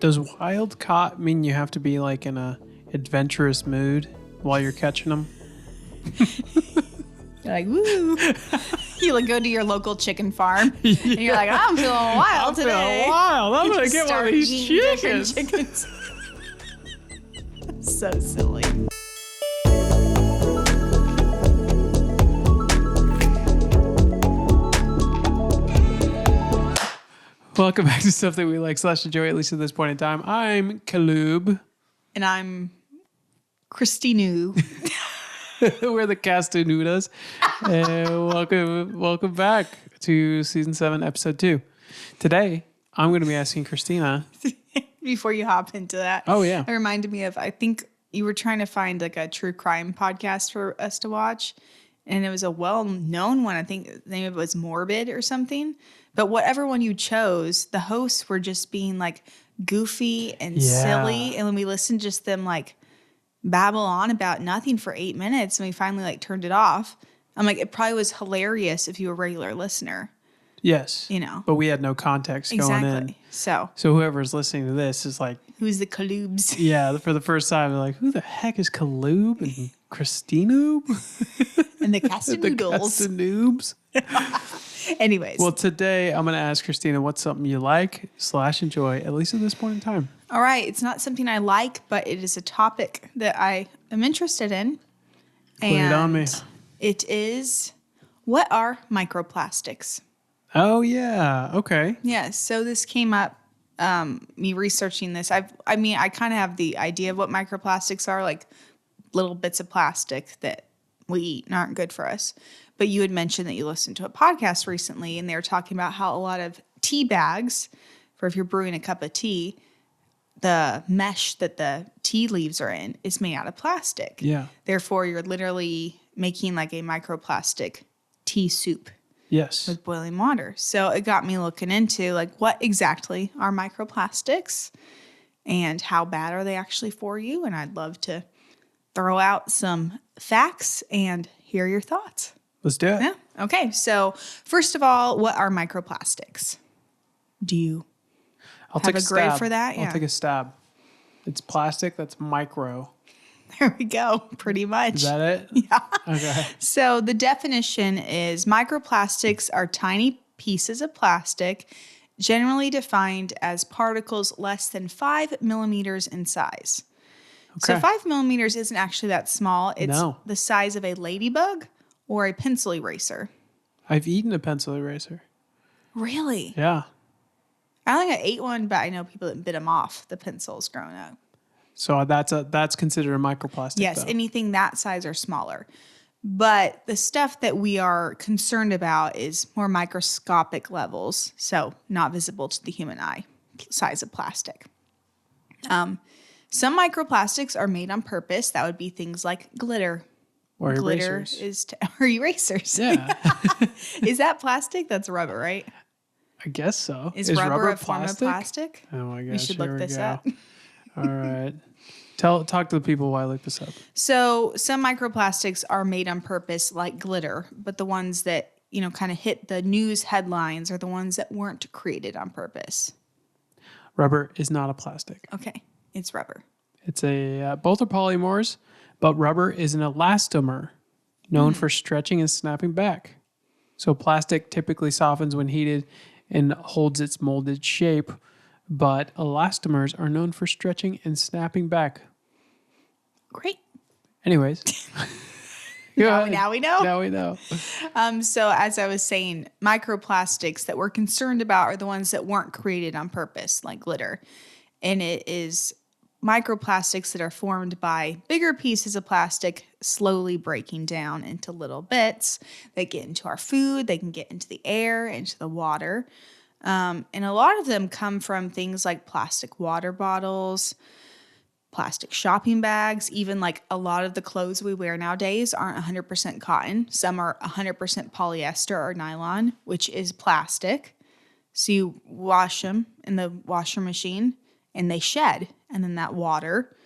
Does wild caught mean you have to be like in a adventurous mood while you're catching them? You're like, woo. You like go to your local chicken farm and you're like, I'm feeling wild today. I'm feeling wild. I'm going to get one of these chickens. So silly. Welcome back to Stuff That We Like / Enjoy, at least at this point in time. I'm Kaloob. And I'm Christina. We're the Castanudas. And welcome back to Season 7, Episode 2. Today, I'm going to be asking Christina. Before you hop into that. Oh, yeah. It reminded me of, I think you were trying to find like a true crime podcast for us to watch. And it was a well-known one. I think the name of it was Morbid or something. But whatever one you chose, the hosts were just being like goofy and silly. And when we listened to just them like babble on about nothing for 8 minutes and we finally like turned it off. I'm like, it probably was hilarious if you were a regular listener. Yes. You know. But we had no context going in. So whoever's listening to this is like. Who's the Kaloobs? Yeah. For the first time, they're like, who the heck is Kaloob and Christina? And the Castanoodles. The Castanoobs. Anyways. Well, today I'm going to ask Christina what's something you like / enjoy, at least at this point in time. All right. It's not something I like, but it is a topic that I am interested in. Put it on me. It is, what are microplastics? Oh, yeah. Okay. Yeah. So this came up, me researching this. I kind of have the idea of what microplastics are, like little bits of plastic that we eat and aren't good for us. But you had mentioned that you listened to a podcast recently and they were talking about how a lot of tea bags, for if you're brewing a cup of tea, the mesh that the tea leaves are in is made out of plastic. Yeah. Therefore, you're literally making like a microplastic tea soup. Yes. With boiling water. So it got me looking into like what exactly are microplastics and how bad are they actually for you? And I'd love to throw out some facts and hear your thoughts. Let's do it. Yeah. Okay. So first of all, what are microplastics? Do you have a grade for that? I'll take a stab. It's plastic that's micro. There we go. Pretty much. Is that it? Yeah. Okay. So the definition is microplastics are tiny pieces of plastic, generally defined as particles less than 5 millimeters in size. Okay. So 5 millimeters isn't actually that small. It's the size of a ladybug or a pencil eraser. I've eaten a pencil eraser. Really? Yeah. I don't think I ate one, but I know people that bit them off, the pencils growing up. So that's considered a microplastic. Yes, though. Anything that size or smaller. But the stuff that we are concerned about is more microscopic levels, so not visible to the human eye, size of plastic. Some microplastics are made on purpose. That would be things like glitter. Or glitter erasers. Or erasers. Yeah. Is that plastic? That's rubber, right? I guess so. Is rubber a form of plastic? Oh my gosh. We should look this up. All right. Talk to the people while I look this up. So some microplastics are made on purpose like glitter, but the ones that, kind of hit the news headlines are the ones that weren't created on purpose. Rubber is not a plastic. Okay. It's rubber. It's both are polymers, but rubber is an elastomer known for stretching and snapping back. So plastic typically softens when heated and holds its molded shape, but elastomers are known for stretching and snapping back. Great. Anyways. Now we know. Now we know. So as I was saying, microplastics that we're concerned about are the ones that weren't created on purpose, like glitter. And it is microplastics that are formed by bigger pieces of plastic slowly breaking down into little bits. They get into our food. They can get into the air, into the water. And a lot of them come from things like plastic water bottles, plastic shopping bags, even like a lot of the clothes we wear nowadays aren't 100% cotton. Some are 100% polyester or nylon, which is plastic. So you wash them in the washer machine and they shed. And then that water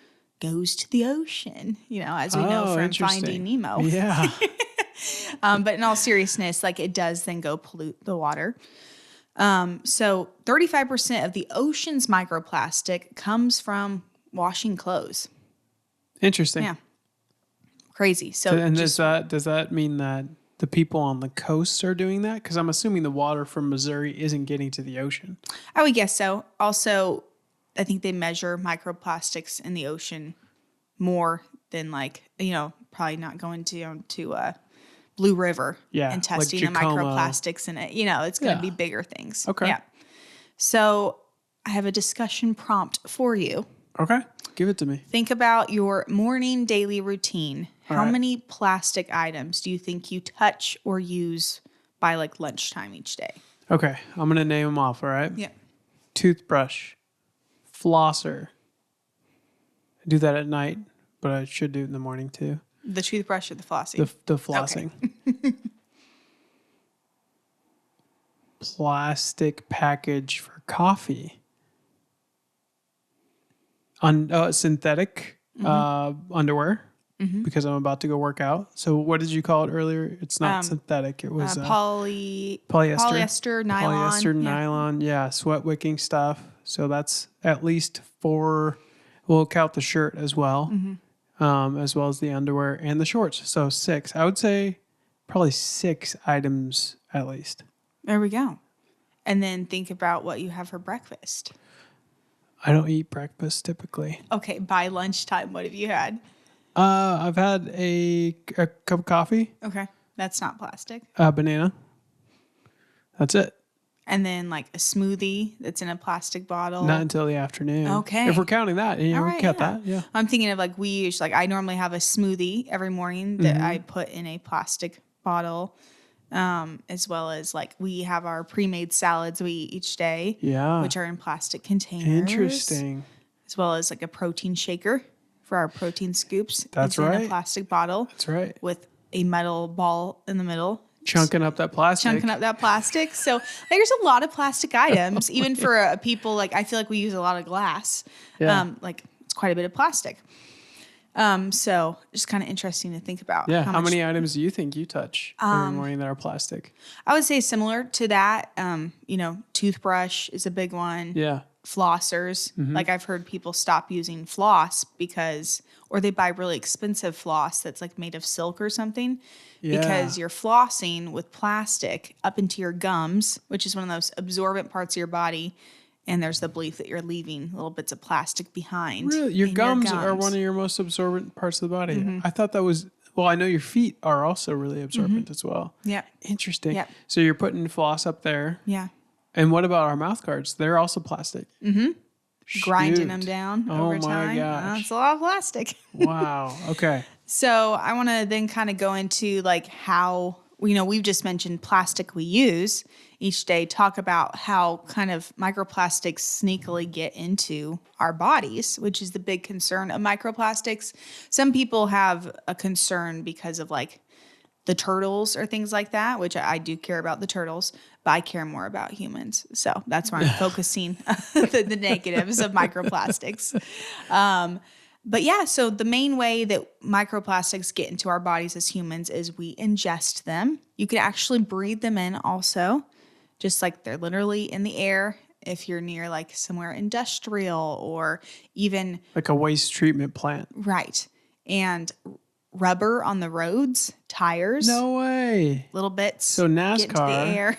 goes to the ocean, as we know from Finding Nemo. Yeah. But in all seriousness, like it does then go pollute the water. So 35% of the ocean's microplastic comes from washing clothes. Interesting. Yeah. Crazy. So And does that mean that the people on the coast are doing that? Because I'm assuming the water from Missouri isn't getting to the ocean. I would guess so. Also, I think they measure microplastics in the ocean more than probably not going to Blue River and testing the microplastics in it. It's going to be bigger things. Okay. Yeah. So I have a discussion prompt for you. Okay. Give it to me. Think about your morning daily routine. How right. many plastic items do you think you touch or use by lunchtime each day? Okay. I'm going to name them off. All right. Yeah. Toothbrush, flosser. I do that at night, but I should do it in the morning too. The toothbrush or the flossing? The flossing. Okay. Plastic package for coffee. Synthetic underwear because I'm about to go work out. So what did you call it earlier? It's not synthetic. It was polyester, nylon. Polyester, nylon. Yeah, sweat wicking stuff. So that's at least 4. We'll count the shirt as well, as well as the underwear and the shorts. So 6. I would say probably 6 items at least. There we go. And then think about what you have for breakfast. I don't eat breakfast typically. Okay, by lunchtime, what have you had? I've had a cup of coffee. Okay, that's not plastic. A banana. That's it. And then a smoothie that's in a plastic bottle. Not until the afternoon. Okay. If we're counting that, we count that. Yeah. I'm thinking of we usually I normally have a smoothie every morning that I put in a plastic bottle. As well as we have our pre-made salads we eat each day, which are in plastic containers. Interesting. As well as a protein shaker for our protein scoops. That's it's right. In a plastic bottle. That's right. With a metal ball in the middle. Chunking up that plastic. So there's a lot of plastic items, even for people I feel we use a lot of glass. Yeah. It's quite a bit of plastic. So just kind of interesting to think about. Yeah. How many items do you think you touch every morning that are plastic? I would say similar to that. Toothbrush is a big one. Yeah. Flossers. I've heard people stop using floss or they buy really expensive floss that's made of silk or something. Yeah. Because you're flossing with plastic up into your gums, which is one of those absorbent parts of your body. And there's the belief that you're leaving little bits of plastic behind. Really? Your gums are one of your most absorbent parts of the body. I thought that was, I know your feet are also really absorbent as well. Yeah. Interesting. Yeah. So you're putting floss up there. Yeah. And what about our mouth guards? They're also plastic. Grinding them down over time. Oh my gosh. It's a lot of plastic. Wow. Okay. So I want to then kind of go into how, we've just mentioned plastic we use each day, talk about how kind of microplastics sneakily get into our bodies, which is the big concern of microplastics. Some people have a concern because of the turtles or things like that, which I do care about the turtles, but I care more about humans. So that's where I'm focusing the negatives of microplastics. But yeah, so the main way that microplastics get into our bodies as humans is we ingest them. You can actually breathe them in also, just they're literally in the air if you're near somewhere industrial or even a waste treatment plant. Right. And rubber on the roads, tires. No way. Little bits. So NASCAR. Get into the air.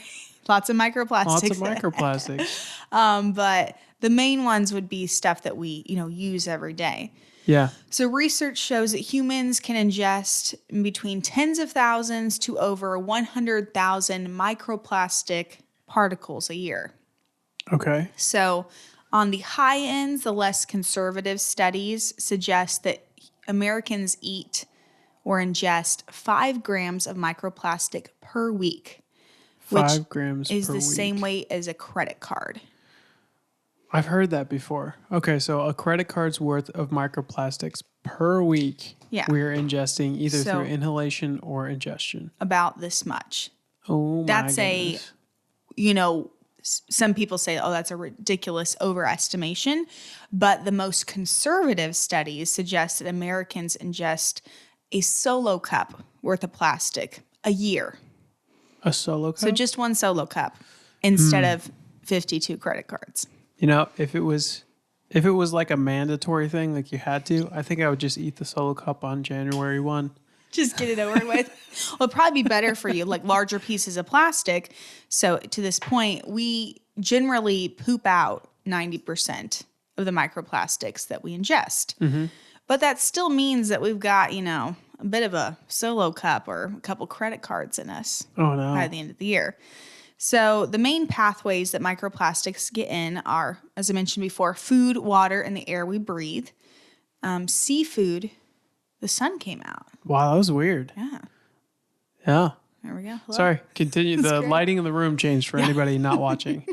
Lots of microplastics. But the main ones would be stuff that we, use every day. Yeah. So research shows that humans can ingest between tens of thousands to over 100,000 microplastic particles a year. Okay. So on the high ends, the less conservative studies suggest that Americans eat or ingest 5 grams of microplastic per week. 5 grams is per the week. same weight as a credit card. I've heard that before. Okay, so a credit card's worth of microplastics per week we're ingesting either through inhalation or ingestion. About this much. Oh, that's my goodness. Some people say, that's a ridiculous overestimation. But the most conservative studies suggest that Americans ingest a solo cup worth of plastic a year. A solo cup? So just one solo cup. instead of 52 credit cards. You know, if it was like a mandatory thing, like you had to, I think I would just eat the solo cup on January 1. Just get it over with. Well, it'd probably be better for you, like larger pieces of plastic. So to this point, we generally poop out 90% of the microplastics that we ingest. Mm-hmm. But that still means that we've got, a bit of a solo cup or a couple credit cards in us Oh, no. by the end of the year. So the main pathways that microplastics get in are, as I mentioned before, food, water, and the air we breathe. Seafood, the sun came out. Wow, that was weird. Yeah. Yeah. There we go. Hello. Sorry, continue. The great. lighting in the room changed for anybody not watching.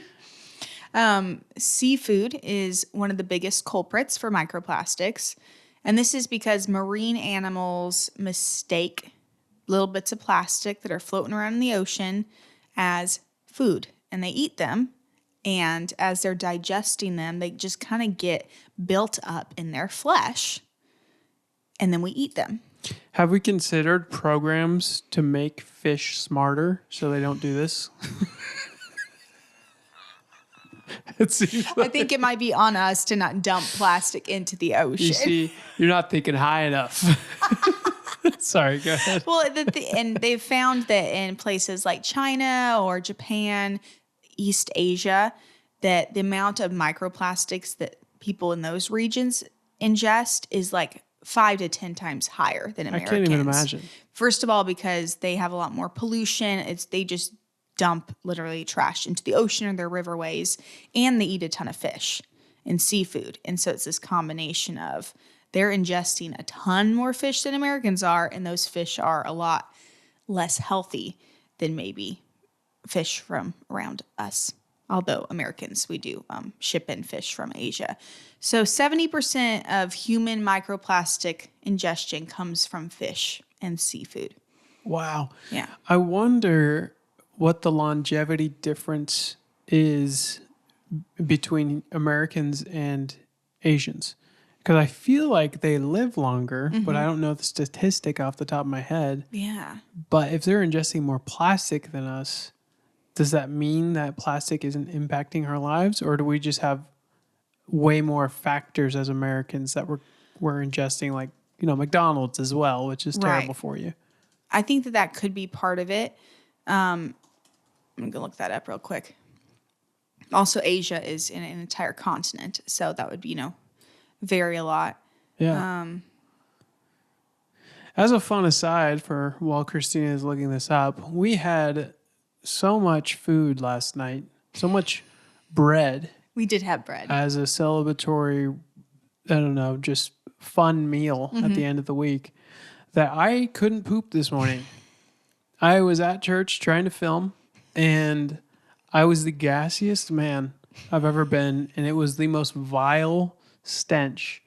Seafood is one of the biggest culprits for microplastics. And this is because marine animals mistake little bits of plastic that are floating around in the ocean as food. And they eat them. And as they're digesting them, they just kind of get built up in their flesh. And then we eat them. Have we considered programs to make fish smarter so they don't do this? It seems I think it might be on us to not dump plastic into the ocean. You see, you're not thinking high enough. Sorry, go ahead. Well, and they've found that in places like China or Japan, East Asia, that the amount of microplastics that people in those regions ingest is like 5 to 10 times higher than Americans. I can't even imagine. First of all, because they have a lot more pollution. They just dump literally trash into the ocean or their riverways, and they eat a ton of fish and seafood. And so it's this combination of they're ingesting a ton more fish than Americans are, and those fish are a lot less healthy than maybe fish from around us. Although Americans, we do ship in fish from Asia. So 70% of human microplastic ingestion comes from fish and seafood. Wow. Yeah. I wonder what the longevity difference is between Americans and Asians. Because I feel like they live longer, but I don't know the statistic off the top of my head. Yeah. But if they're ingesting more plastic than us, does that mean that plastic isn't impacting our lives? Or do we just have way more factors as Americans that we're ingesting, like, McDonald's as well, which is terrible for you? I think that could be part of it. I'm going to look that up real quick. Also, Asia is in an entire continent, so that would, vary a lot. Yeah. As a fun aside for while Christina is looking this up, we had so much food last night, so much bread. We did have bread. As a celebratory, just fun meal at the end of the week that I couldn't poop this morning. I was at church trying to film, and I was the gassiest man I've ever been, and it was the most vile stench.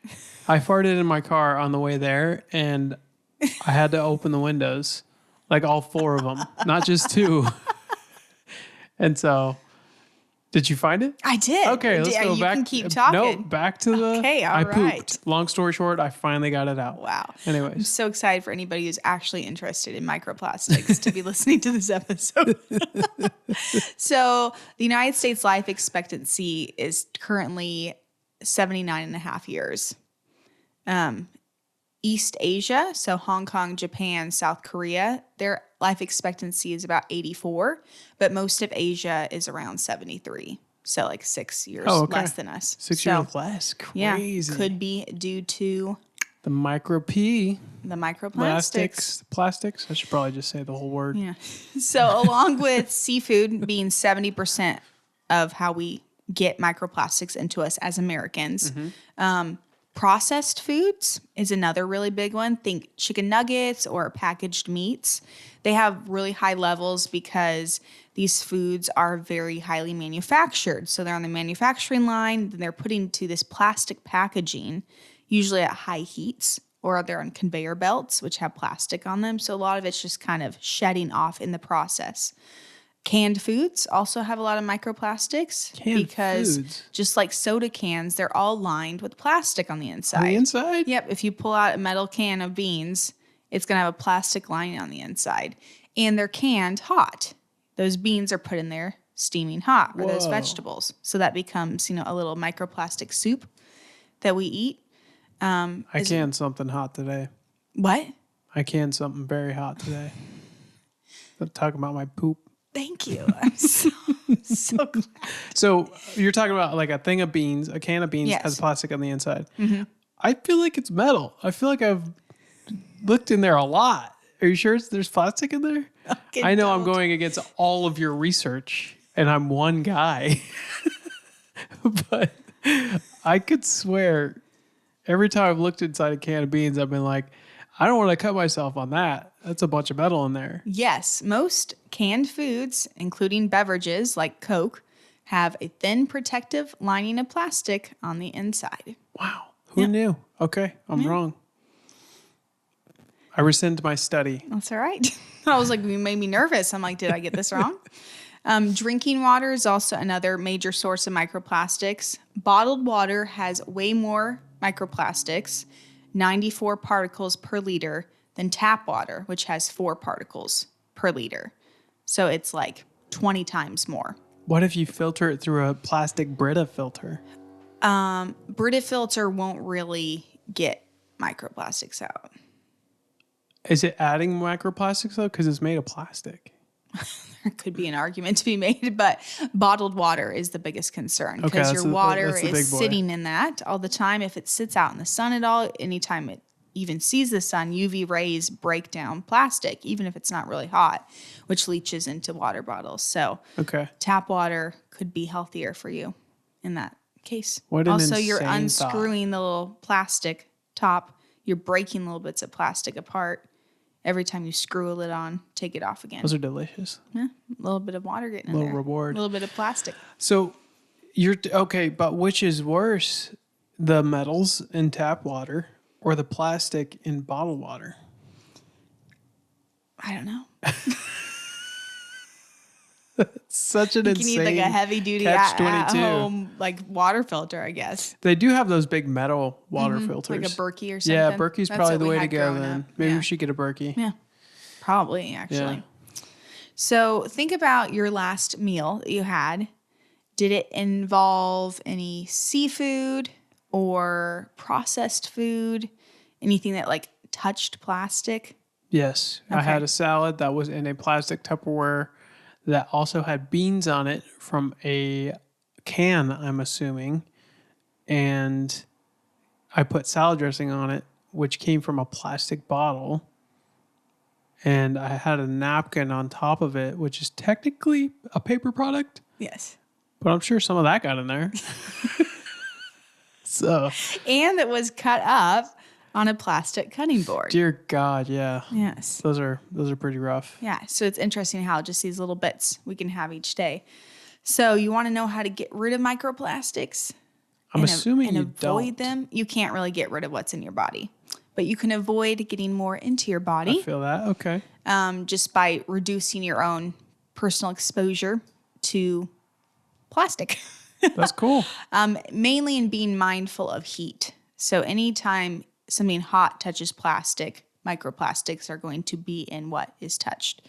I farted in my car on the way there, and I had to open the windows, like all 4 of them, not just 2. And so, did you find it? I did. Okay, let's go you back. Can keep talking. No, back to the. Okay, all I right. pooped. Long story short, I finally got it out. Wow. I'm Anyways, so excited for anybody who's actually interested in microplastics to be listening to this episode. So, the United States life expectancy is currently 79 and a half years. East Asia, so Hong Kong, Japan, South Korea, their life expectancy is about 84, but most of Asia is around 73. So like 6 years less than us. 6 years less. Crazy. Yeah, could be due to the the microplastics. Plastics. I should probably just say the whole word. Yeah. So along with seafood being 70% of how we get microplastics into us as Americans, processed foods is another really big one. Think chicken nuggets or packaged meats. They have really high levels because these foods are very highly manufactured. So they're on the manufacturing line, then they're put into this plastic packaging, usually at high heats, or they're on conveyor belts, which have plastic on them. So a lot of it's just kind of shedding off in the process. Canned foods also have a lot of microplastics because just like soda cans, they're all lined with plastic on the inside. On the inside? Yep. If you pull out a metal can of beans, it's going to have a plastic lining on the inside. And they're canned hot. Those beans are put in there steaming hot or those Whoa. vegetables. So that becomes, a little microplastic soup that we eat. I canned something hot today. What? I canned something very hot today. Talking about my poop. Thank you. I'm so glad. So you're talking about like a thing of beans, a can of beans Yes. has plastic on the inside. Mm-hmm. I feel like it's metal. I feel like I've looked in there a lot. Are you sure there's plastic in there? Okay, I know I'm don't. going against all of your research and I'm one guy. But I could swear every time I've looked inside a can of beans, I've been like, I don't want to cut myself on that. That's a bunch of metal in there. Yes, most canned foods, including beverages like Coke, have a thin protective lining of plastic on the inside. Wow. Who knew? Okay, I'm wrong. I rescind my study. That's all right. I was like, you made me nervous. I'm like, did I get this wrong? Drinking water is also another major source of microplastics. Bottled water has way more microplastics, 94 particles per liter, than tap water, which has 4 particles per liter. So it's like 20 times more. What if you filter it through a plastic Brita filter? Brita filter won't really get microplastics out. Is it adding microplastics though? Because it's made of plastic. There could be an argument to be made, but bottled water is the biggest concern Okay, because that's your water that's the is big boy. sitting in that all the time. If it sits out in the sun at all, anytime it even sees the sun, UV rays break down plastic, even if it's not really hot, which leaches into water bottles. So Okay. tap water could be healthier for you in that case. What an Also, you're insane unscrewing the little plastic top. You're breaking little bits of plastic apart. Every time you screw a lid on, take it off again. Those are delicious. Yeah, a little bit of water getting in Little there. reward. A little bit of plastic. So you're okay, but which is worse, the metals in tap water or the plastic in bottled water? I don't know. Such an You insane need like a heavy duty catch-22. home like water filter, I guess. They do have those big metal water filters. Like a Berkey or something. Yeah, Berkey's That's probably what the we way to had go growing then. up. Maybe Yeah. we should get a Berkey. Yeah, probably actually. Yeah. So think about your last meal that you had. Did it involve any seafood or processed food? Anything that like touched plastic? Yes. I Okay. had a salad that was in a plastic Tupperware that also had beans on it from a can, I'm assuming. And I put salad dressing on it, which came from a plastic bottle. And I had a napkin on top of it, which is technically a paper product, Yes. but I'm sure some of that got in there. So, And it was cut up on a plastic cutting board. dear God, yeah. Yes. Those are pretty rough. Yeah. So it's interesting how just these little bits we can have each day. So you want to know how to get rid of microplastics? I'm assuming and you avoid don't. them. You can't really get rid of what's in your body, but you can avoid getting more into your I body feel that. Okay. just by reducing your own personal exposure to plastic. That's cool. Mainly in being mindful of heat. So anytime something hot touches plastic, microplastics are going to be in what is touched.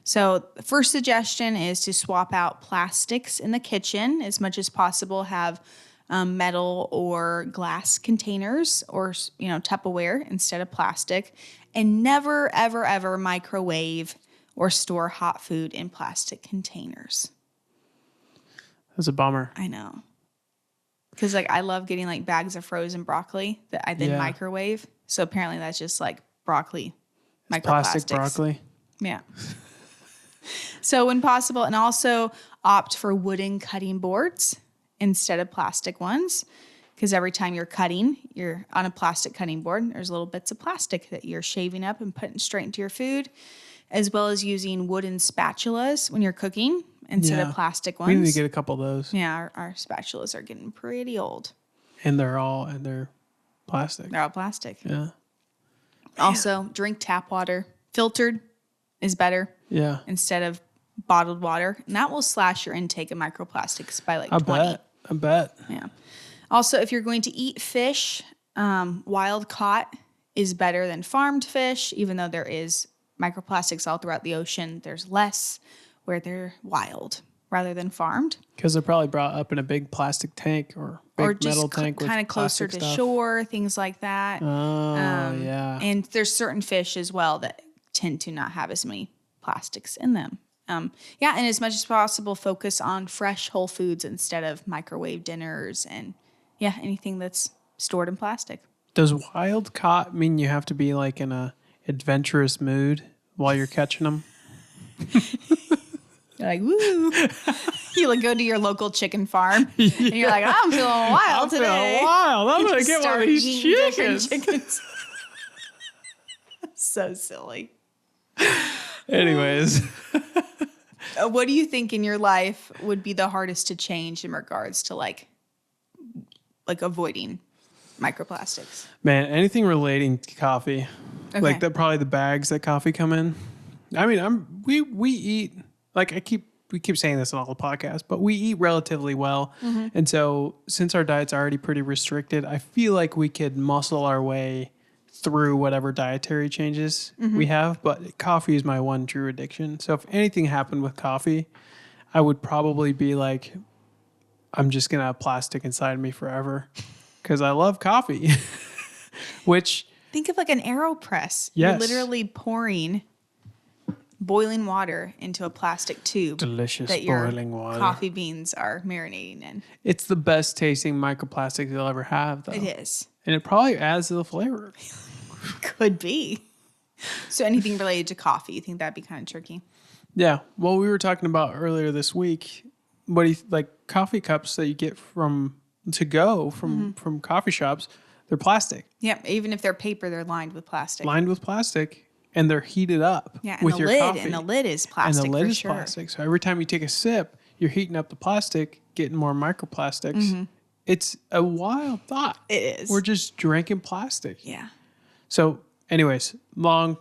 So the first suggestion is to swap out plastics in the kitchen as much as possible. Have metal or glass containers or Tupperware instead of plastic, and never ever ever microwave or store hot food in plastic containers. That's a bummer. I know. Because I love getting bags of frozen broccoli that I then Yeah. microwave. So apparently that's just broccoli microplastics. Plastic broccoli. Yeah. So when possible, and also opt for wooden cutting boards instead of plastic ones. Because every time you're on a plastic cutting board, there's little bits of plastic that you're shaving up and putting straight into your food, as well as using wooden spatulas when you're cooking instead Yeah. of plastic ones. We need to get a couple of those. Yeah, our spatulas are getting pretty old. And they're plastic. They're all plastic. Yeah. Also, drink tap water. Filtered is better Yeah. instead of bottled water. And that will slash your intake of microplastics by I 20. bet. Yeah. Also, if you're going to eat fish, wild caught is better than farmed fish, even though there is microplastics all throughout the ocean. There's less where they're wild, rather than farmed. Because they're probably brought up in a big plastic tank or big Or just metal tank with kind of closer plastic to stuff. shore, things like that. Oh, yeah. And there's certain fish as well that tend to not have as many plastics in them. Yeah, and as much as possible, focus on fresh whole foods instead of microwave dinners and anything that's stored in plastic. Does wild caught mean you have to be like in a adventurous mood while you're catching them? You're like, woo. You like go to your local chicken farm and you're like, I'm feeling wild today. Feeling wild. I'm You going to just get one start of these eating different chickens. So silly. Anyways. What do you think in your life would be the hardest to change in regards to like avoiding microplastics? Man, anything relating to coffee. Okay. Like probably the bags that coffee come in. I mean, we eat, like we keep saying this on all the podcasts, but we eat relatively well. Mm-hmm. And so since our diet's already pretty restricted, I feel like we could muscle our way through whatever dietary changes we have. But coffee is my one true addiction. So if anything happened with coffee, I would probably be like, I'm just going to have plastic inside me forever because I love coffee. Which... Think of like an AeroPress. Yes. You're literally pouring boiling water into a plastic tube. Delicious that your boiling water. coffee beans are marinating in. It's the best tasting microplastic you'll ever have, though. It is. And it probably adds to the flavor. Could be. So anything related to coffee, you think that'd be kind of tricky? Yeah. Well, we were talking about earlier this week, what do you like coffee cups that you get from coffee shops, they're plastic. Yep. Even if they're paper, they're lined with plastic. Lined with plastic, and they're heated up Yeah, and with the your lid, coffee. and the lid is plastic. And the lid for is sure. plastic. So every time you take a sip, you're heating up the plastic, getting more microplastics. Mm-hmm. It's a wild thought. It is. We're just drinking plastic. Yeah. So, anyways, long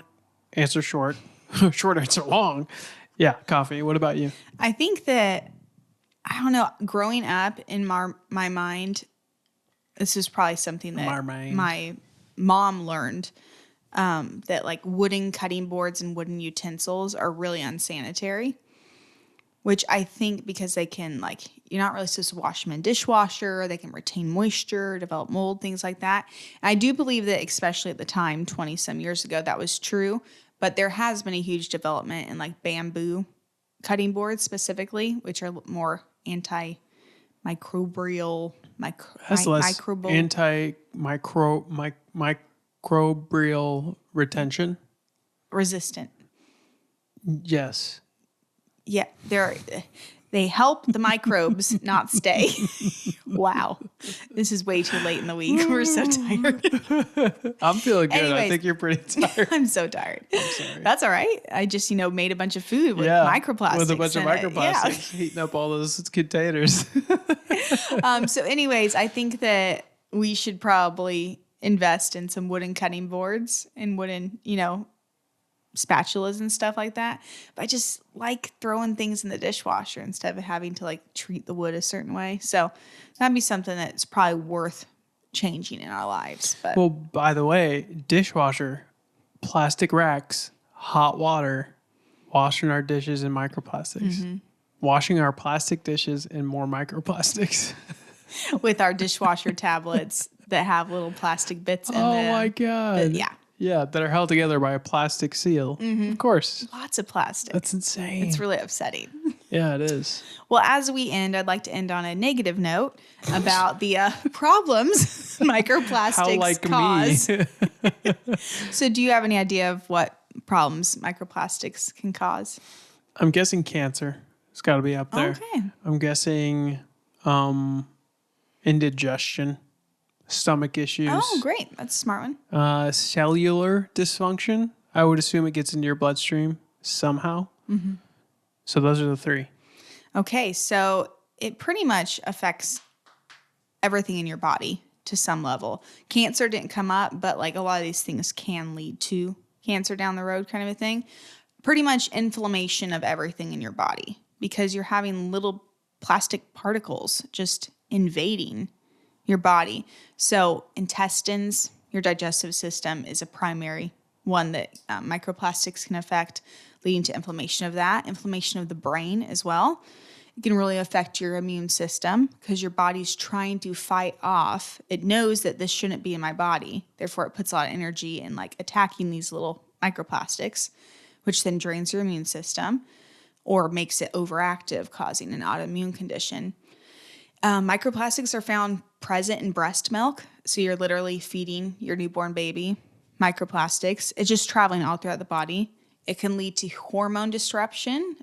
answer short, short answer long. Yeah, coffee. What about you? I think that, I don't know, growing up in my mind, this is probably something that my mom learned, that like wooden cutting boards and wooden utensils are really unsanitary, which I think because they can like, you're not really supposed to wash them in dishwasher, they can retain moisture, develop mold, things like that. And I do believe that especially at the time, 20 some years ago, that was true, but there has been a huge development in like bamboo cutting boards specifically, which are more antimicrobial, microbial retention. resistant. Yes. Yeah, they help the microbes not stay. Wow. This is way too late in the week. We're so tired. I'm feeling good. Anyways. I think you're pretty tired. I'm so tired. I'm sorry. That's all right. I just, made a bunch of food with microplastics. With a bunch of in it. microplastics, heating up all those containers. Yeah. So anyways, I think that we should probably invest in some wooden cutting boards and wooden, spatulas and stuff like that. But I just like throwing things in the dishwasher instead of having to like treat the wood a certain way. So that'd be something that's probably worth changing in our lives. But Well, by the way, dishwasher, plastic racks, hot water, washing our dishes in microplastics, washing our plastic dishes in more microplastics. with our dishwasher tablets that have little plastic bits in them. Oh my God. Yeah. Yeah, that are held together by a plastic seal. Of course. Lots of plastic. That's insane. It's really upsetting. Yeah, it is. Well, as we end, I'd like to end on a negative note about the problems microplastics How like cause. me. So do you have any idea of what problems microplastics can cause? I'm guessing cancer. It's got to be up there. Okay. I'm guessing indigestion, stomach issues. Oh, great. That's a smart one. Cellular dysfunction. I would assume it gets into your bloodstream somehow. So those are the three. Okay, so it pretty much affects everything in your body to some level. Cancer didn't come up, but like a lot of these things can lead to cancer down the road kind of a thing. Pretty much inflammation of everything in your body because you're having little plastic particles just invading your body. So intestines, your digestive system is a primary one that microplastics can affect, leading to inflammation of that, inflammation of the brain as well. It can really affect your immune system because your body's trying to fight off. It knows that this shouldn't be in my body. Therefore, it puts a lot of energy in like attacking these little microplastics, which then drains your immune system or makes it overactive, causing an autoimmune condition. Microplastics are found present in breast milk. So you're literally feeding your newborn baby microplastics. It's just traveling all throughout the body. It can lead to hormone disruption,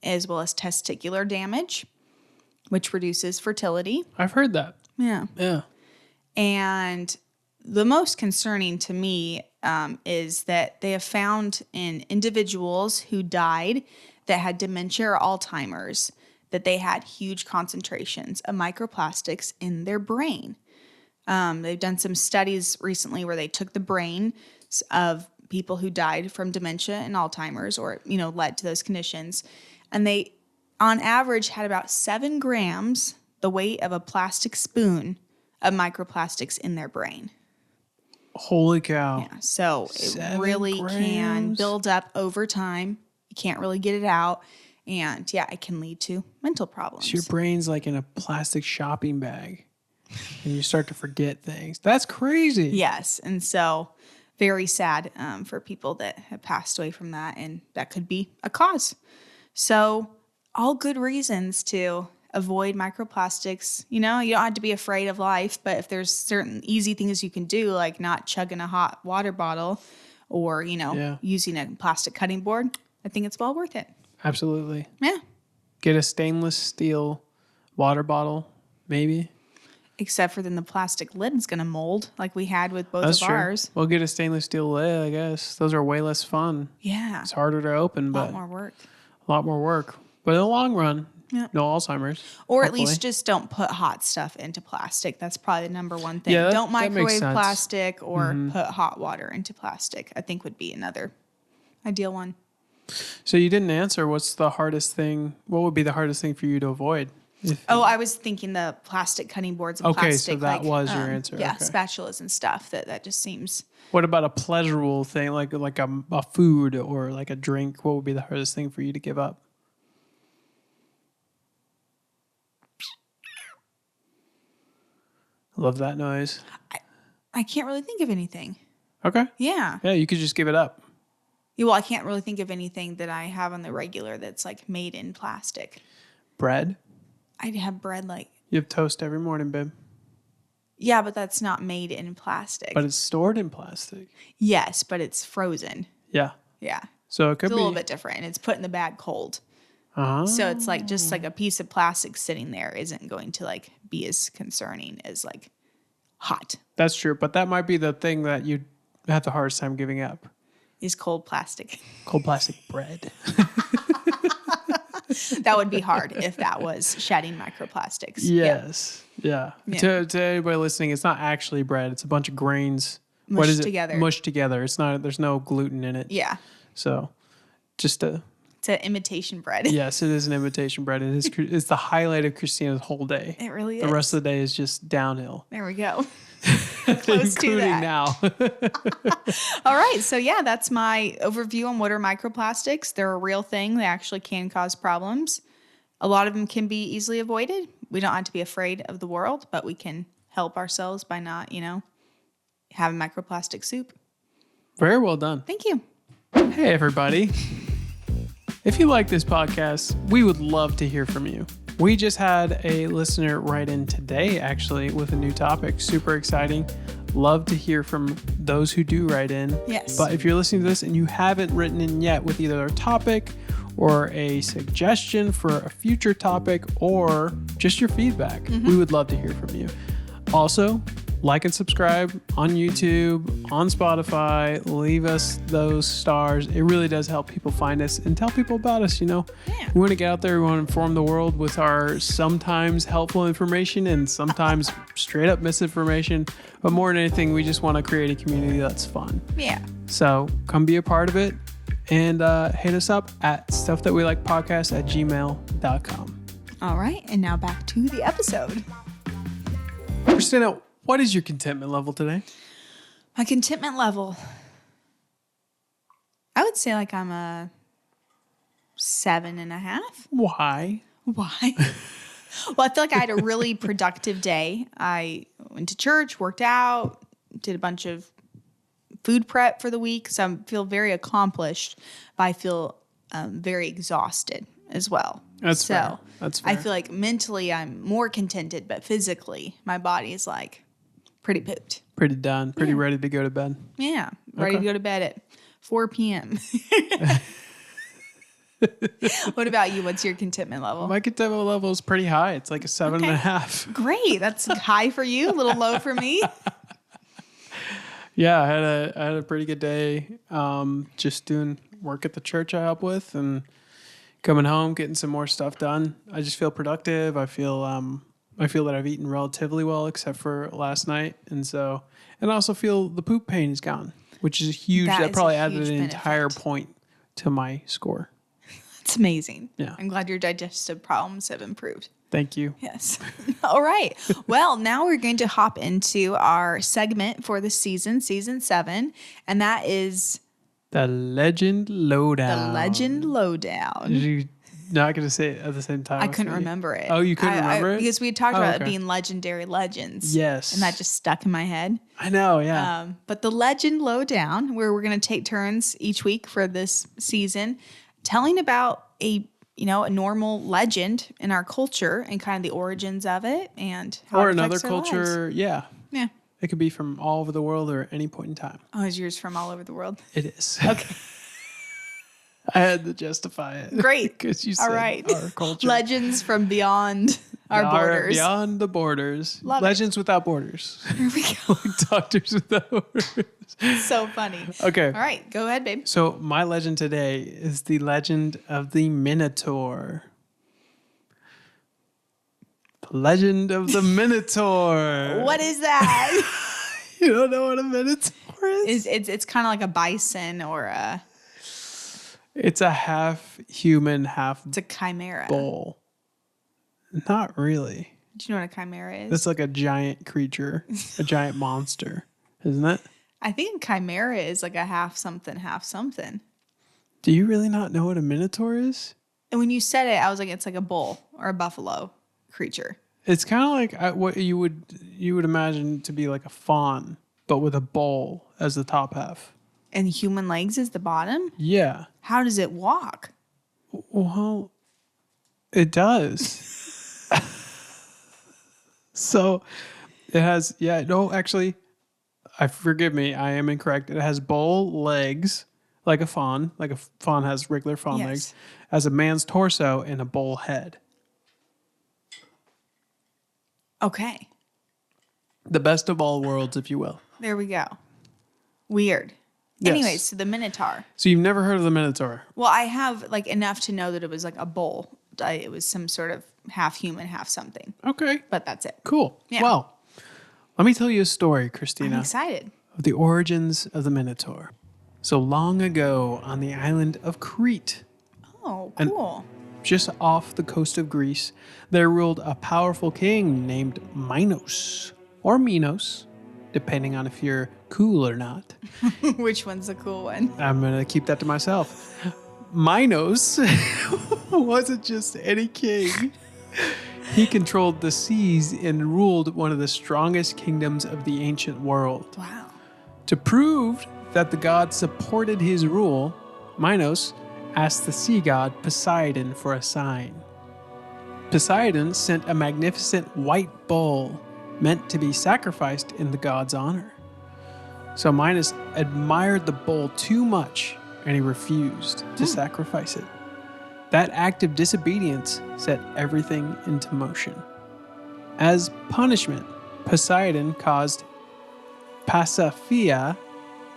as well as testicular damage, which reduces fertility. I've heard that. Yeah. Yeah. And the most concerning to me is that they have found in individuals who died that had dementia or Alzheimer's that they had huge concentrations of microplastics in their brain. They've done some studies recently where they took the brain of people who died from dementia and Alzheimer's or, led to those conditions. And they, on average, had about 7 grams, the weight of a plastic spoon, of microplastics in their brain. Holy cow. Yeah, so it really can build up over time. You can't really get it out. And yeah, it can lead to mental problems. So your brain's like in a plastic shopping bag and you start to forget things. That's crazy. Yes. And so very sad for people that have passed away from that. And that could be a cause. So all good reasons to avoid microplastics. You don't have to be afraid of life, but if there's certain easy things you can do, like not chugging a hot water bottle or, using a plastic cutting board, I think it's well worth it. Absolutely. Yeah. Get a stainless steel water bottle, maybe. Except for then the plastic lid is going to mold like we had with both That's of true. ours. We'll get a stainless steel lid, I guess. Those are way less fun. Yeah. It's harder to open, but a lot more work. But in the long run, Yeah. no Alzheimer's. Or hopefully. at least just don't put hot stuff into plastic. That's probably the number one thing. Yeah, don't that makes microwave sense. plastic or put hot water into plastic. I think would be another ideal one. So you didn't answer. What's the hardest thing? What would be the hardest thing for you to avoid? I was thinking the plastic cutting boards and Okay, plastic. so that was your answer. Yeah, Okay. spatulas and stuff. That just seems... What about a pleasurable thing, like a food or like a drink? What would be the hardest thing for you to give up? Love that noise. I can't really think of anything. Okay. Yeah. Yeah, you could just give it up. Yeah, well, I can't really think of anything that I have on the regular that's like made in plastic. Bread. I'd have bread like... You have toast every morning, babe. Yeah, but that's not made in plastic. But it's stored in plastic. Yes, but it's frozen. Yeah. Yeah. So it could It's a be little bit different. It's put in the bag cold. Uh-huh. So it's like just like a piece of plastic sitting there isn't going to like be as concerning as like hot. That's true, but that might be the thing that you have the hardest time giving up. Is cold plastic. Cold plastic bread. That would be hard if that was shedding microplastics. Yes. Yeah. Yeah. To anybody listening, it's not actually bread. It's a bunch of grains. Mushed what is together. it? Mushed together. It's not. There's no gluten in it. Yeah. So, just a It's an imitation bread. yes, it is an imitation bread. It is. It's the highlight of Christina's whole day. It really is. The rest of the day is just downhill. There we go. Close to including that. now. All right. So, yeah, that's my overview on what are microplastics. They're a real thing. They actually can cause problems. A lot of them can be easily avoided. We don't have to be afraid of the world, but we can help ourselves by not, having microplastic soup. Very well done. Thank you. Hey, everybody. If you like this podcast, we would love to hear from you. We just had a listener write in today, actually, with a new topic. Super exciting. Love to hear from those who do write in. Yes. But if you're listening to this and you haven't written in yet with either a topic or a suggestion for a future topic or just your feedback, we would love to hear from you. Also, like and subscribe on YouTube, on Spotify. Leave us those stars. It really does help people find us and tell people about us, Yeah. We want to get out there. We want to inform the world with our sometimes helpful information and sometimes straight up misinformation. But more than anything, we just want to create a community that's fun. Yeah. So come be a part of it and hit us up at stuffthatwelikepodcast@gmail.com. All right. And now back to the episode. Christina, what is your contentment level today? My contentment level, I would say like I'm a 7.5. Why? Why? Well, I feel like I had a really productive day. I went to church, worked out, did a bunch of food prep for the week. So I feel very accomplished, but I feel very exhausted as well. That's fair. That's fair. I feel like mentally I'm more contented, but physically my body is like pretty pooped. Pretty done. Pretty ready to go to bed. Yeah. Ready to go to bed at 4 p.m. What about you? What's your contentment level? My contentment level is pretty high. It's like a 7.5. Great. That's high for you, a little low for me. Yeah, I had a pretty good day. Just doing work at the church I help with and coming home, getting some more stuff done. I just feel productive. I feel that I've eaten relatively well, except for last night, and I also feel the poop pain is gone, which is huge. That probably added an entire point to my score. It's amazing. Yeah. I'm glad your digestive problems have improved. Thank you. Yes. All right. Well, now we're going to hop into our segment for the season 7, and that is the Legend Lowdown. The Legend Lowdown. You're not going to say it at the same time. I couldn't remember it. Oh, you couldn't remember it? Because we had talked about it being legendary legends. Yes. And that just stuck in my head. I know, yeah. But the Legend Lowdown, where we're going to take turns each week for this season, telling about a normal legend in our culture and kind of the origins of it and how it affects our culture. lives. Yeah. Yeah. It could be from all over the world or at any point in time. Oh, is yours from all over the world? It is. Okay. I had to justify it. Great. Because you said all right. our culture. Legends from beyond our borders. Beyond the borders. Love Legends without borders. Here we go. Like Doctors Without Borders. So funny. Okay. All right. Go ahead, babe. So my legend today is the legend of the Minotaur. The legend of the Minotaur. What is that? You don't know what a Minotaur is? It's kind of like a bison or a... It's a half human, half It's a chimera. bull. Not really. Do you know what a chimera is? It's like a giant creature, a giant monster, isn't it? I think chimera is like a half something, half something. Do you really not know what a Minotaur is? And when you said it, I was like, it's like a bull or a buffalo creature. It's kind of like what you would imagine to be like a fawn, but with a bull as the top half. And human legs is the bottom? Yeah. How does it walk? Well, it does. So it has, actually, forgive me, I am incorrect. It has bull legs, like a fawn has regular fawn legs, as a man's torso and a bull head. Okay. The best of all worlds, if you will. There we go. Weird. Yes. Anyways, so the Minotaur. So you've never heard of the Minotaur? Well, I have like enough to know that it was like a bull. It was some sort of half human, half something. Okay. But that's it. Cool. Yeah. Well, let me tell you a story, Christina. I'm excited. Of the origins of the Minotaur. So long ago on the island of Crete, Oh, cool. just off the coast of Greece, there ruled a powerful king named Minos, or Minos, depending on if you're cool or not. Which one's the cool one? I'm going to keep that to myself. Minos wasn't just any king. He controlled the seas and ruled one of the strongest kingdoms of the ancient world. Wow. To prove that the god supported his rule, Minos asked the sea god Poseidon for a sign. Poseidon sent a magnificent white bull meant to be sacrificed in the god's honor. So Minos admired the bull too much and he refused to sacrifice it. That act of disobedience set everything into motion. As punishment, Poseidon caused Pasiphae,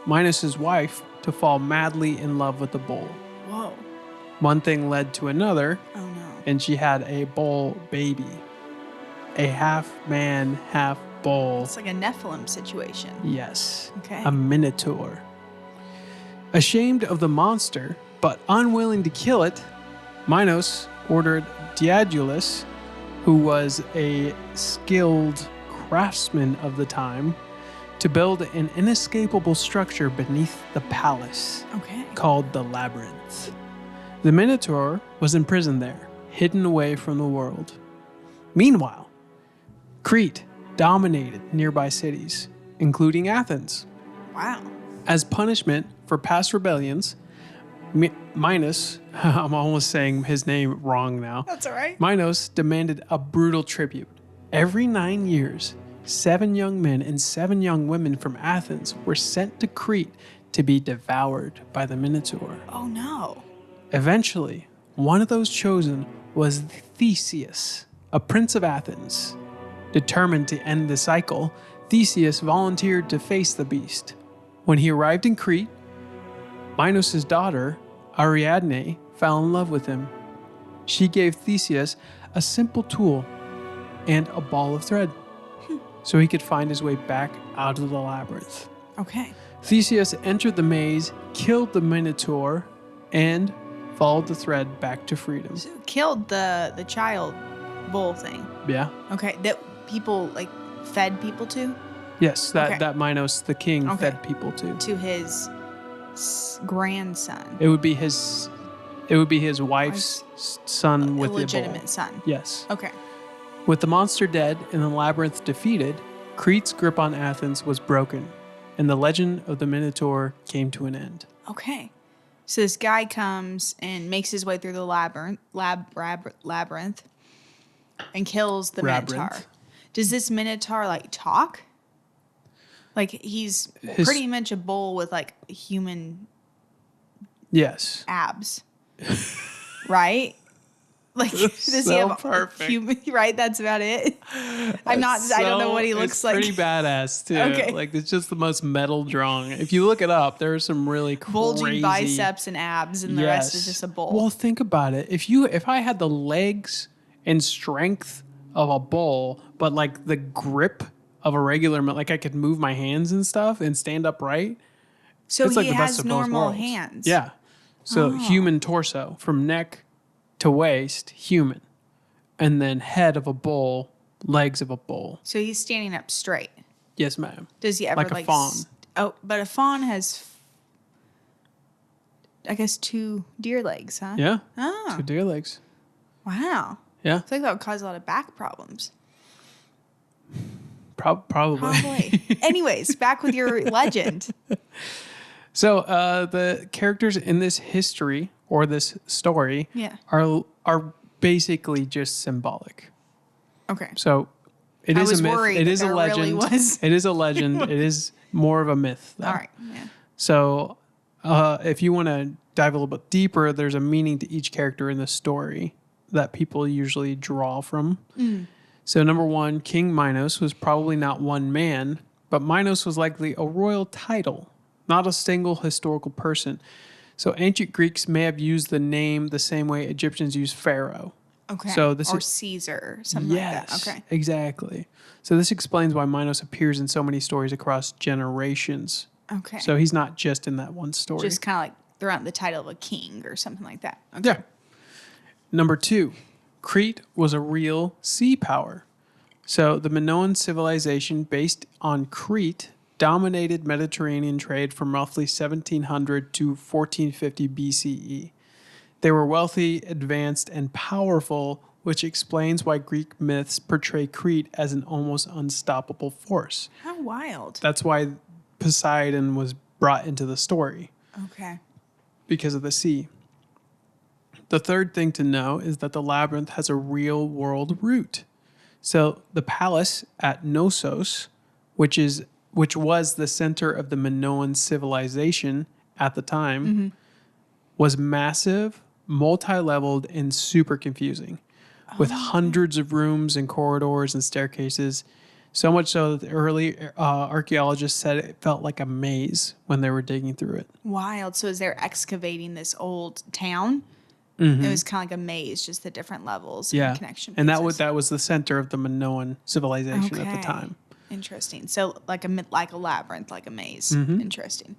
Minos' wife, to fall madly in love with the bull. Whoa. One thing led to another, Oh, no. and she had a bull baby. A half man, half bull. It's like a Nephilim situation. Yes. Okay. A Minotaur. Ashamed of the monster, but unwilling to kill it, Minos ordered Daedalus, who was a skilled craftsman of the time, to build an inescapable structure beneath the palace Okay. called the Labyrinth. The Minotaur was imprisoned there, hidden away from the world. Meanwhile, Crete dominated nearby cities, including Athens. Wow. As punishment for past rebellions, Minos, I'm almost saying his name wrong now. That's all right. Minos demanded a brutal tribute. Every 9 years, 7 young men and 7 young women from Athens were sent to Crete to be devoured by the Minotaur. Oh, no. Eventually, one of those chosen was Theseus, a prince of Athens. Determined to end the cycle, Theseus volunteered to face the beast. When he arrived in Crete, Minos' daughter, Ariadne, fell in love with him. She gave Theseus a simple tool and a ball of thread so he could find his way back out of the labyrinth. Okay. Theseus entered the maze, killed the Minotaur, and followed the thread back to freedom. So killed the child bull thing. Yeah. Okay. That people like fed people to? Yes, that, Okay. that Minos, the king, Okay. fed people to. To his grandson. It would be his wife's son with the illegitimate bull. son. Yes. Okay. With the monster dead and the labyrinth defeated, Crete's grip on Athens was broken, and the legend of the Minotaur came to an end. Okay. So this guy comes and makes his way through the labyrinth and kills the Minotaur. Labyrinth. Does this Minotaur like talk? Like he's pretty much a bull with like human Yes. abs. Right? Like does he so have perfect. human right? That's about it. I don't know what he looks it's like. Pretty badass too. Okay. Like it's just the most metal drawing. If you look it up, there are some really crazy Bulging biceps and abs, and the rest is just a bull. Well, think about it. If I had the legs and strength of a bull, but like the grip of a regular, like I could move my hands and stuff and stand upright. So it's he like the best has of both normal worlds. hands. Yeah. So Oh. human torso from neck to waist, human, and then head of a bull, legs of a bull. So he's standing up straight. Yes, ma'am. Does he ever Like a fawn. Oh, but a fawn has, I guess, 2 deer legs, huh? Yeah. Oh, 2 deer legs. wow. Yeah. I feel like that would cause a lot of back problems. Probably. Probably. Anyways, back with your legend. So the characters in this history or this story Yeah. are basically just symbolic. Okay. So it I is was a myth. worried It that is a there really legend. was. It is a legend. It is more of a myth, though. All right. Yeah. So if you want to dive a little bit deeper, there's a meaning to each character in the story that people usually draw from. So number 1, King Minos was probably not one man, but Minos was likely a royal title, not a single historical person. So ancient Greeks may have used the name the same way Egyptians use Pharaoh. Okay. So this or is- Caesar, something Yes, like that. Okay. exactly. So this explains why Minos appears in so many stories across generations. Okay. So he's not just in that one story. just kind of like throughout the title of a king or something like that. Okay. Yeah. Number 2, Crete was a real sea power. So the Minoan civilization based on Crete dominated Mediterranean trade from roughly 1700 to 1450 BCE. They were wealthy, advanced, and powerful, which explains why Greek myths portray Crete as an almost unstoppable force. How wild. That's why Poseidon was brought into the story, Okay. because of the sea. The third thing to know is that the labyrinth has a real world root. So the palace at Knossos, which was the center of the Minoan civilization at the time, was massive, multi-leveled, and super confusing, with hundreds of rooms and corridors and staircases. So much so that the early archaeologists said it felt like a maze when they were digging through it. Wild. So as they're excavating this old town, it was kind of like a maze, just the different levels and connection and pieces. that was the center of the Minoan civilization at the time. Interesting. So like a labyrinth, like a maze. Interesting.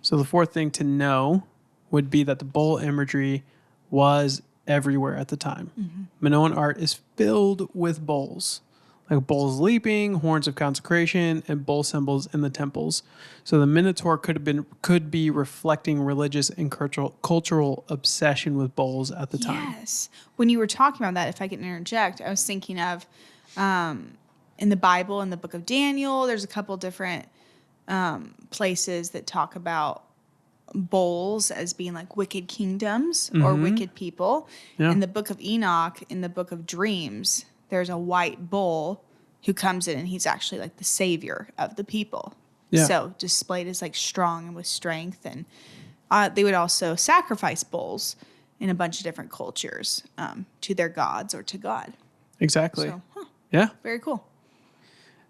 So the fourth thing to know would be that the bull imagery was everywhere at the time. Minoan art is filled with bulls. like bulls leaping, horns of consecration, and bull symbols in the temples. So the Minotaur could be reflecting religious and cultural obsession with bulls at the time. Yes. When you were talking about that, if I can interject, I was thinking of in the Bible, in the book of Daniel, there's a couple different places that talk about bulls as being like wicked kingdoms or wicked people. Yeah. In the book of Enoch, in the book of dreams, there's a white bull who comes in and he's actually like the savior of the people. Yeah. So displayed as like strong and with strength. And they would also sacrifice bulls in a bunch of different cultures to their gods or to God. Exactly. So, Yeah. very cool.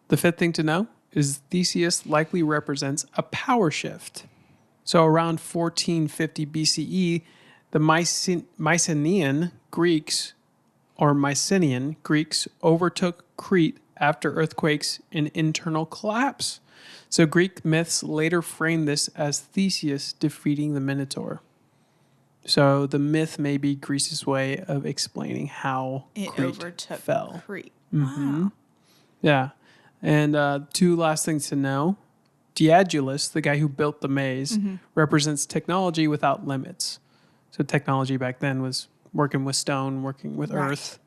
The fifth thing to know is Theseus likely represents a power shift. So around 1450 BCE, the Mycenaean Greeks overtook Crete after earthquakes and internal collapse. So Greek myths later framed this as Theseus defeating the Minotaur. So the myth may be Greece's way of explaining how It Crete overtook fell. Crete. Mm-hmm. Wow. Yeah. And two last things to know. Daedalus, the guy who built the maze, represents technology without limits. So technology back then was working with stone, working with earth.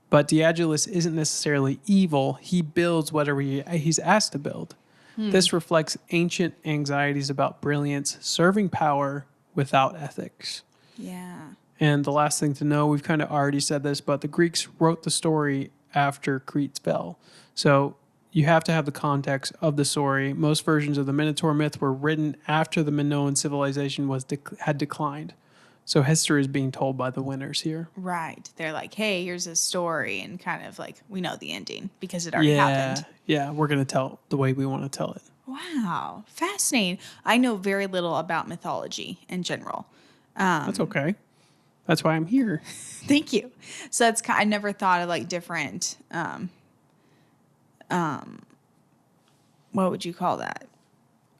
But Daedalus isn't necessarily evil. He builds whatever he's asked to build. This reflects ancient anxieties about brilliance, serving power without ethics. Yeah. And the last thing to know, we've kind of already said this, but the Greeks wrote the story after Crete fell. So you have to have the context of the story. Most versions of the Minotaur myth were written after the Minoan civilization had declined. So history is being told by the winners here. Right. They're like, hey, here's a story. And kind of like, we know the ending because it already happened. Yeah, we're going to tell the way we want to tell it. Wow. Fascinating. I know very little about mythology in general. That's okay. That's why I'm here. Thank you. So it's I never thought of like different, what would you call that?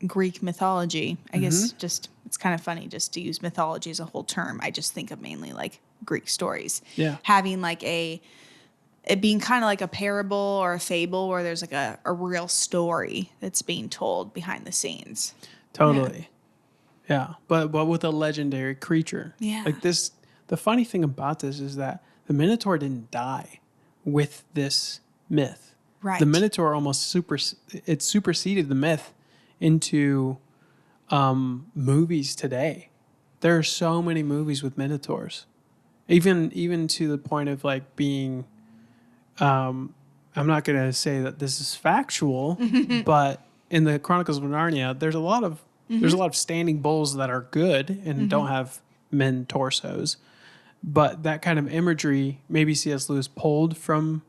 Greek mythology. I guess just, it's kind of funny just to use mythology as a whole term. I just think of mainly like Greek stories. Yeah. Having like it being kind of like a parable or a fable where there's like a real story that's being told behind the scenes. Totally. Yeah. But with a legendary creature. Yeah. Like this, the funny thing about this is that the Minotaur didn't die with this myth. Right. The Minotaur almost superseded the myth into movies today. There are so many movies with Minotaurs, even to the point of like being. I'm not going to say that this is factual, but in the Chronicles of Narnia, there's a lot of standing bulls that are good and don't have men torsos, but that kind of imagery maybe C.S. Lewis pulled from,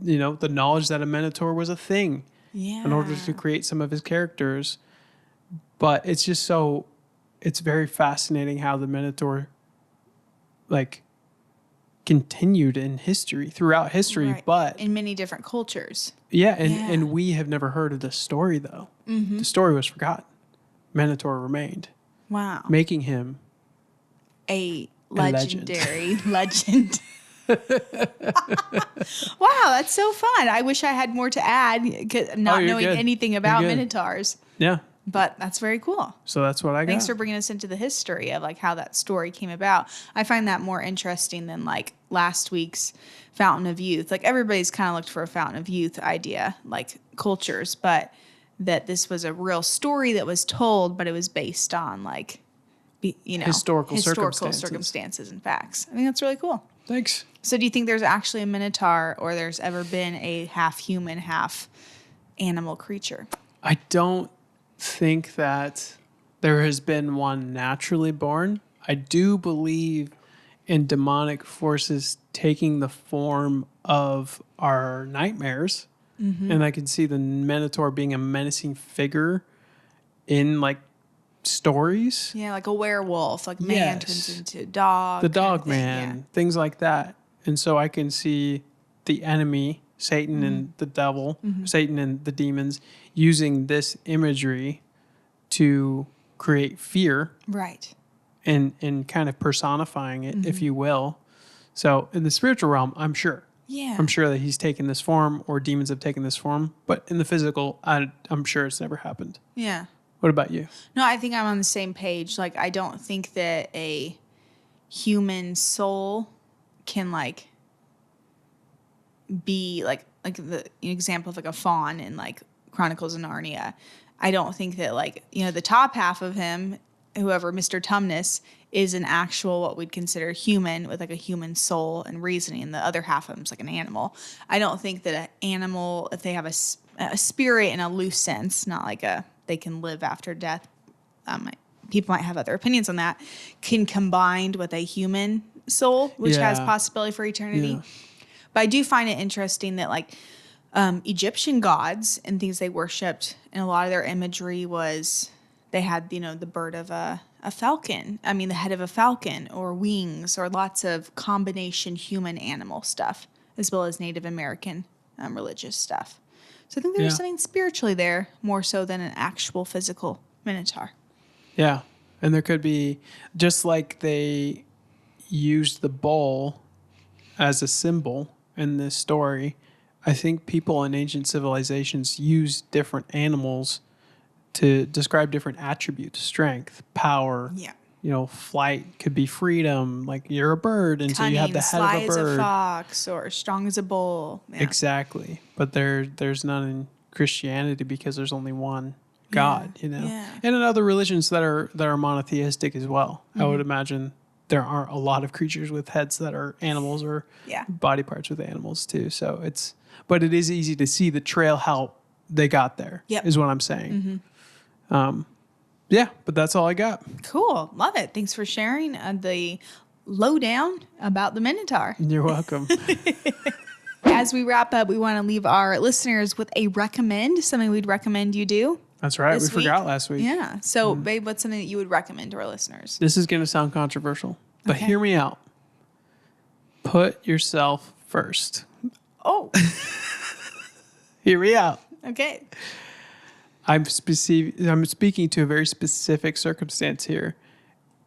the knowledge that a Minotaur was a thing. Yeah. In order to create some of his characters. But it's just it's very fascinating how the Minotaur like continued in history, throughout history, Right. but in many different cultures. and we have never heard of the story though. The story was forgotten. Minotaur remained, Wow. making him A legend. legendary legend. Wow, that's so fun. I wish I had more to add, not you're knowing good. anything about Minotaurs. Yeah. But that's very cool. So that's what I got. Thanks for bringing us into the history of like how that story came about. I find that more interesting than like last week's Fountain of Youth. Like everybody's kind of looked for a Fountain of Youth idea, like cultures, but that this was a real story that was told, but it was based on like, Historical circumstances and facts. I think that's really cool. Thanks. So do you think there's actually a Minotaur or there's ever been a half human, half animal creature? I don't think that there has been one naturally born. I do believe in demonic forces taking the form of our nightmares. And I can see the Minotaur being a menacing figure in like stories. Yeah, like a werewolf, like man turns into dog. The dog man, things like that. And so I can see the enemy, Satan and the devil, Satan and the demons, using this imagery to create fear. Right. And kind of personifying it, if you will. So in the spiritual realm, I'm sure. Yeah. I'm sure that he's taken this form or demons have taken this form, but in the physical, I'm sure it's never happened. Yeah. What about you? No, I think I'm on the same page. Like, I don't think that a human soul can like be like the example of like a faun in like Chronicles of Narnia. I don't think that like, the top half of him, whoever Mr. Tumnus, is an actual what we'd consider human with like a human soul and reasoning, and the other half of him is like an animal. I don't think that an animal, if they have a spirit in a loose sense, not like they can live after death. People might have other opinions on that. Can combined with a human soul, which has possibility for eternity. Yeah. But I do find it interesting that like Egyptian gods and things they worshipped, and a lot of their imagery was they had the bird of a falcon. I mean, the head of a falcon or wings or lots of combination human animal stuff, as well as Native American religious stuff. So I think there's something spiritually there more so than an actual physical Minotaur. Yeah. And there could be, just like they used the bull as a symbol in this story, I think people in ancient civilizations use different animals to describe different attributes: strength, power. Yeah. Flight could be freedom. Like you're a bird, and Cunning, so you have the head sly of a bird. as a fox or strong as a bull. Yeah. Exactly. But there's none in Christianity because there's only one God, Yeah. And in other religions that are monotheistic as well. I would imagine there aren't a lot of creatures with heads that are animals or body parts with animals too. So but it is easy to see the trail how they got there. Yep. Is what I'm saying. Yeah, but that's all I got. Cool. Love it. Thanks for sharing the lowdown about the Minotaur. You're welcome. As we wrap up, we want to leave our listeners with a recommend, something we'd recommend you do. That's right. We This week? forgot last week. Yeah. So, babe, what's something that you would recommend to our listeners? This is going to sound controversial, but Okay. hear me out. Put yourself first. Oh, Hear me out. okay. I'm speaking to a very specific circumstance here.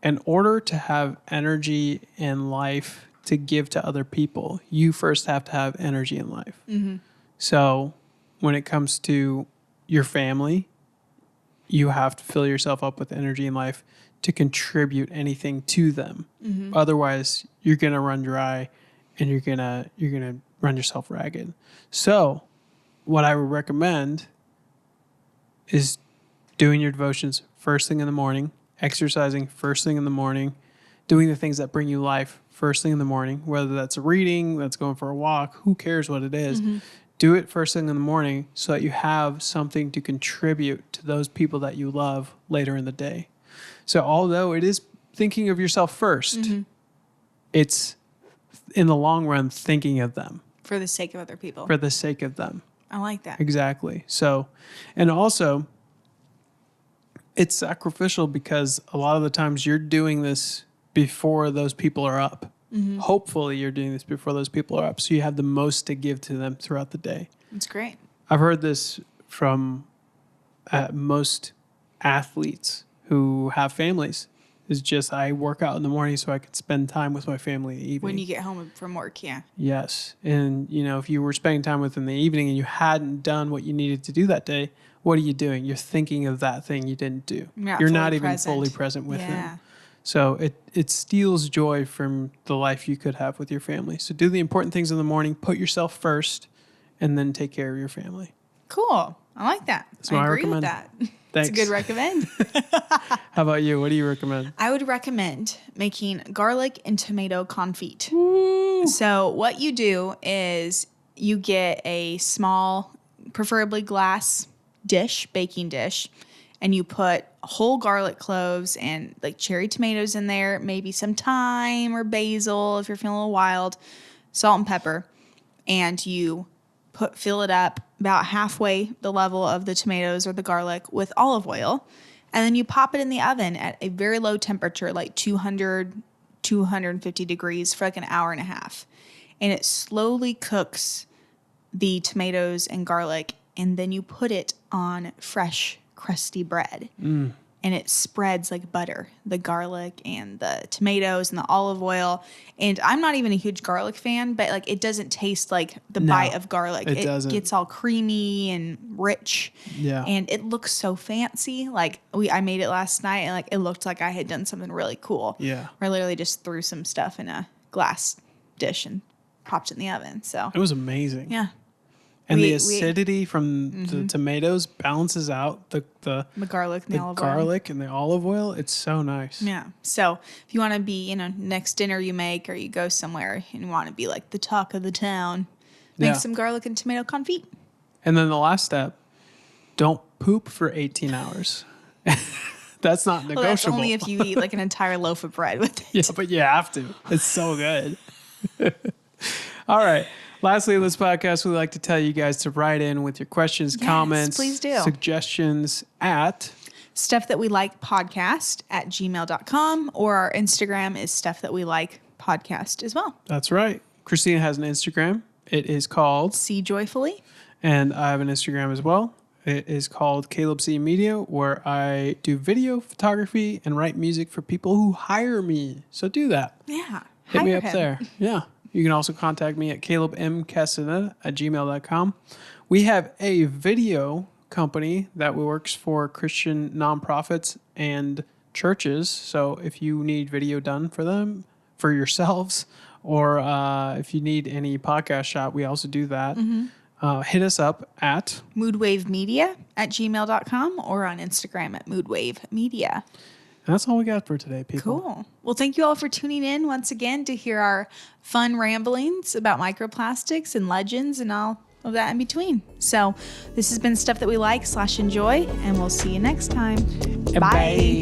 In order to have energy in life to give to other people, you first have to have energy in life. Mm-hmm. So when it comes to your family, you have to fill yourself up with energy in life to contribute anything to them. Mm-hmm. Otherwise, you're going to run dry and you're going to run yourself ragged. So what I would recommend is doing your devotions first thing in the morning, exercising first thing in the morning, doing the things that bring you life first thing in the morning, whether that's reading, that's going for a walk, who cares what it is. Mm-hmm. Do it first thing in the morning so that you have something to contribute to those people that you love later in the day. So although it is thinking of yourself first, it's in the long run thinking of them. For the sake of other people. For the sake of them. I like that. Exactly. So, and also, it's sacrificial because a lot of the times you're doing this before those people are up. Mm-hmm. Hopefully, you're doing this before those people are up, so you have the most to give to them throughout the day. That's great. I've heard this from most athletes who have families. It's just I work out in the morning so I can spend time with my family in the evening. When you get home from work, yeah. Yes. And, if you were spending time with them in the evening and you hadn't done what you needed to do that day, what are you doing? You're thinking of that thing you didn't do. You're not even fully present with them. So it steals joy from the life you could have with your family. So do the important things in the morning, put yourself first, and then take care of your family. Cool. I like that. So I agree with that. Thanks. It's a good recommend. How about you? What do you recommend? I would recommend making garlic and tomato confit. Woo. So what you do is you get a small, preferably glass dish, baking dish, and you put whole garlic cloves and like cherry tomatoes in there, maybe some thyme or basil if you're feeling a little wild, salt and pepper, and you fill it up about halfway the level of the tomatoes or the garlic with olive oil, and then you pop it in the oven at a very low temperature, like 250 degrees for like an hour and a half, and it slowly cooks the tomatoes and garlic, and then you put it on fresh crusty bread. and it spreads like butter, the garlic and the tomatoes and the olive oil. And I'm not even a huge garlic fan, but like it doesn't taste like the bite of garlic. It doesn't. Gets all creamy and rich. Yeah. And it looks so fancy. Like I made it last night and like it looked like I had done something really cool. Yeah. I literally just threw some stuff in a glass dish and popped it in the oven. So It was amazing. yeah. And the acidity from the tomatoes balances out the garlic and the olive oil. garlic and the olive oil. It's so nice. Yeah. So if you want to be, you know, next dinner you make or you go somewhere and you want to be like the talk of the town, make some garlic and tomato confit. And then the last step, don't poop for 18 hours. That's not negotiable. Well, that's only if you eat like an entire loaf of bread with it. Yeah, but you have to. It's so good. All right. Lastly, in this podcast, we like to tell you guys to write in with your questions, comments, please do. Suggestions at Stuff That We Like Podcast at gmail.com, or our Instagram is Stuff That We Like Podcast as well. That's right. Christina has an Instagram. It is called See Joyfully. And I have an Instagram as well. It is called Caleb C Media, where I do video photography and write music for people who hire me. So do that. Yeah. Hit me up there. Yeah. You can also contact me at calebmcastaneda@gmail.com. We have a video company that works for Christian nonprofits and churches. So if you need video done for them, for yourselves, or if you need any podcast shot, we also do that. Hit us up at moodwavemedia at gmail.com or on Instagram at moodwavemedia. And that's all we got for today, people. Cool. Well, thank you all for tuning in once again to hear our fun ramblings about microplastics and legends and all of that in between. So this has been Stuff That We Like /enjoy, and we'll see you next time. Bye.